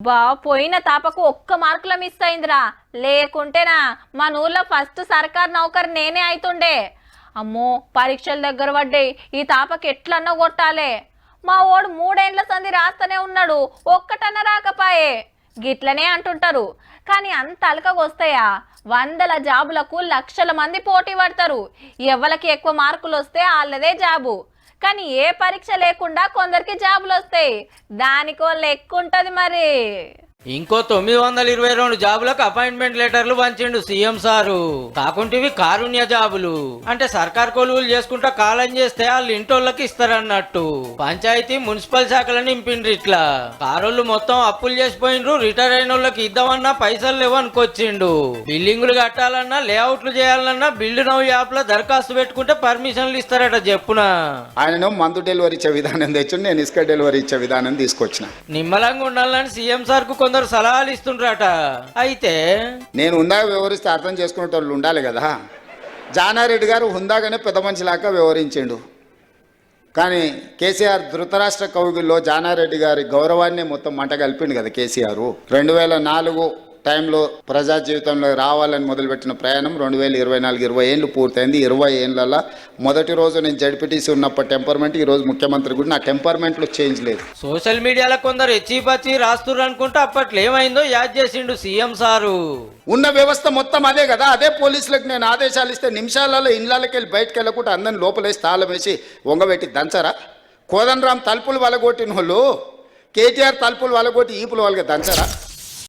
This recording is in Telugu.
పోయిన తాపకు ఒక్క మార్కుల మిస్ అయిందిరా, లేకుంటేనా మన ఊర్లో ఫస్ట్ సర్కార్ నౌకరు నేనే అయితుండే. అమ్మో పరీక్షల దగ్గర పడ్డాయి, ఈ తాపకి ఎట్లన్నా కొట్టాలే. మా ఓడు 3 ఏండ్ల సంధి రాస్తూనే ఉన్నాడు, ఒక్కటన్నా రాకపాయే. గిట్లనే అంటుంటారు, కానీ అంత అలకగొస్తాయా? 100ల జాబులకు లక్షల మంది పోటీ పడతారు. ఎవరికి ఎక్కువ మార్కులు వస్తే వాళ్ళదే జాబు. కానీ ఏ పరీక్ష లేకుండా కొందరికి జాబులు వస్తాయి, దానికో లెక్క ఉంటది మరి. ఇంకో 922 జాబులకు అపాయింట్మెంట్ లెటర్లు పంచిండు సీఎం సారు. కాకుంటివి కారుణ్య జాబులు అంటే సర్కార్ కొలువులు చేసుకుంటా కాలం చేస్తే వాళ్ళు ఇంటోళ్ళకి ఇస్తారన్నట్టు. పంచాయతీ మున్సిపల్ శాఖలను నింపిండ్రు. ఇట్లా కారోళ్ళు మొత్తం అప్పులు చేసిపోయిండ్రు. రిటైర్ అయిన వాళ్ళకి ఇద్దామన్నా పైసలు లేవనుకొచ్చిండు. బిల్డింగులు కట్టాలన్నా లేఅవుట్లు చేయాలన్నా బిల్డ్ నౌ యాప్ లో దరఖాస్తు పెట్టుకుంటే పర్మిషన్లు ఇస్తారట. చెప్పున ఆయన మందు డెలివరీ ఇచ్చే విధానం తెచ్చి నేను ఇసుక డెలివరీ ఇచ్చే విధానం తీసుకొచ్చిన. నిమ్మలంగా ఉండాలని సీఎం సార్ కు కొందరు సలహాలు ఇస్తుండ్రట. అయితే నేను హుందాగా వ్యవహరిస్తే అర్థం చేసుకునే వాళ్ళు ఉండాలి కదా. జానారెడ్డి గారు హుందాగానే పెద్ద మనిషిలాగా వ్యవహరించిండు. కానీ కేసీఆర్ ధృతరాష్ట్ర కౌగిల్లో జానారెడ్డి గారి గౌరవాన్ని మొత్తం మంట కలిపిండు కదా కేసీఆర్. 2004 టైంలో ప్రజా జీవితంలో రావాలని మొదలుపెట్టిన ప్రయాణం 2024 20 ఏళ్ళు పూర్తయింది. 20 ఏళ్ళ మొదటి రోజు నేను జడ్పీటీసీ ఉన్నప్పటి టెంపర్మెంట్, ఈ రోజు ముఖ్యమంత్రి కూడా నా టెంపర్మెంట్లో చేంజ్ లేదు. సోషల్ మీడియాలో కొందరు ఎచ్చిపచ్చి రాస్తున్నారు అనుకుంటే అప్పట్లో ఏమైందో యాద్ చేసిండు సీఎం సారు. ఉన్న వ్యవస్థ మొత్తం అదే కదా. అదే పోలీసులకు నేను ఆదేశాలు ఇస్తే నిమిషాలలో ఇళ్ళకి వెళ్ళి బయటకు వెళ్ళకుండా అందరిని లోపలేసి తాళం వేసి వంగబెట్టి దంచరా? కోదండరాం తలుపులు వలగొట్టిన వాళ్ళు కేటీఆర్ తలుపులు వలగొట్టి ఈపులు వాళ్ళకి దంచరా?